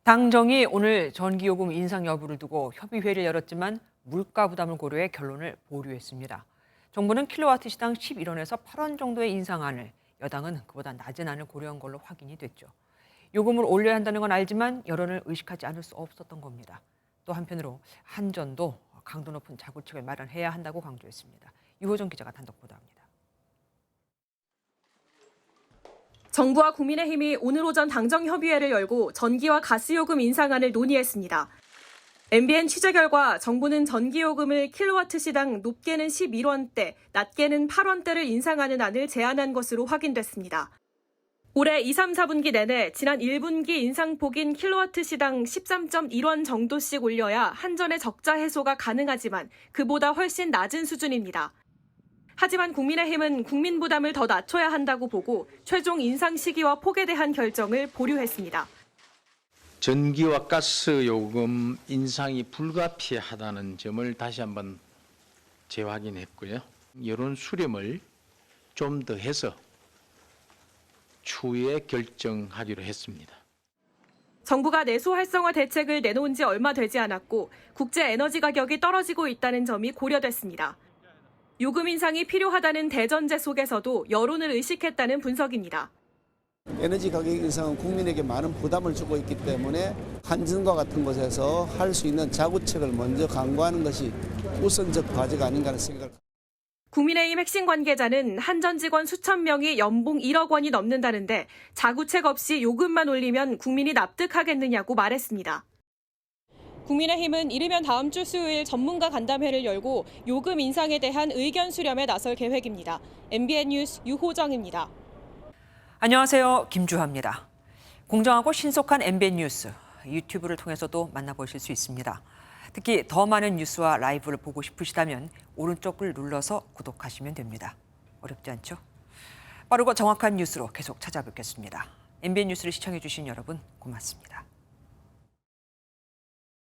당정이 오늘 전기요금 인상 여부를 두고 협의회를 열었지만 물가 부담을 고려해 결론을 보류했습니다. 정부는 킬로와트 시당 11원에서 8원 정도의 인상안을, 여당은 그보다 낮은 안을 고려한 걸로 확인이 됐죠. 요금을 올려야 한다는 건 알지만 여론을 의식하지 않을 수 없었던 겁니다. 또 한편으로 한전도 강도 높은 자구책을 마련해야 한다고 강조했습니다. 유호정 기자가 단독 보도합니다. 정부와 국민의힘이 오늘 오전 당정협의회를 열고 전기와 가스요금 인상안을 논의했습니다. MBN 취재 결과 정부는 전기요금을 킬로와트 시당 높게는 11원대, 낮게는 8원대를 인상하는 안을 제안한 것으로 확인됐습니다. 올해 2, 3, 4분기 내내 지난 1분기 인상폭인 킬로와트 시당 13.1원 정도씩 올려야 한전의 적자 해소가 가능하지만 그보다 훨씬 낮은 수준입니다. 하지만 국민의힘은 국민 부담을 더 낮춰야 한다고 보고 최종 인상 시기와 폭에 대한 결정을 보류했습니다. 전기와 가스 요금 인상이 불가피하다는 점을 다시 한번 재확인했고요. 여론 수렴을 좀 더 해서 추후에 결정하기로 했습니다. 정부가 내수 활성화 대책을 내놓은 지 얼마 되지 않았고 국제 에너지 가격이 떨어지고 있다는 점이 고려됐습니다. 요금 인상이 필요하다는 대전제 속에서도 여론을 의식했다는 분석입니다. 에너지 가격 인상은 국민에게 많은 부담을 주고 있기 때문에 한전과 같은 곳에서 할 수 있는 자구책을 먼저 강구하는 것이 우선적 과제가 아닌가 하는 생각을 합니다. 국민의힘 핵심 관계자는 한전 직원 수천 명이 연봉 1억 원이 넘는다는데 자구책 없이 요금만 올리면 국민이 납득하겠느냐고 말했습니다. 국민의힘은 이르면 다음 주 수요일 전문가 간담회를 열고 요금 인상에 대한 의견 수렴에 나설 계획입니다. MBN 뉴스 유호정입니다. 안녕하세요. 김주하입니다. 공정하고 신속한 MBN 뉴스, 유튜브를 통해서도 만나보실 수 있습니다. 특히 더 많은 뉴스와 라이브를 보고 싶으시다면 오른쪽을 눌러서 구독하시면 됩니다. 어렵지 않죠? 빠르고 정확한 뉴스로 계속 찾아뵙겠습니다. MBN 뉴스를 시청해주신 여러분 고맙습니다.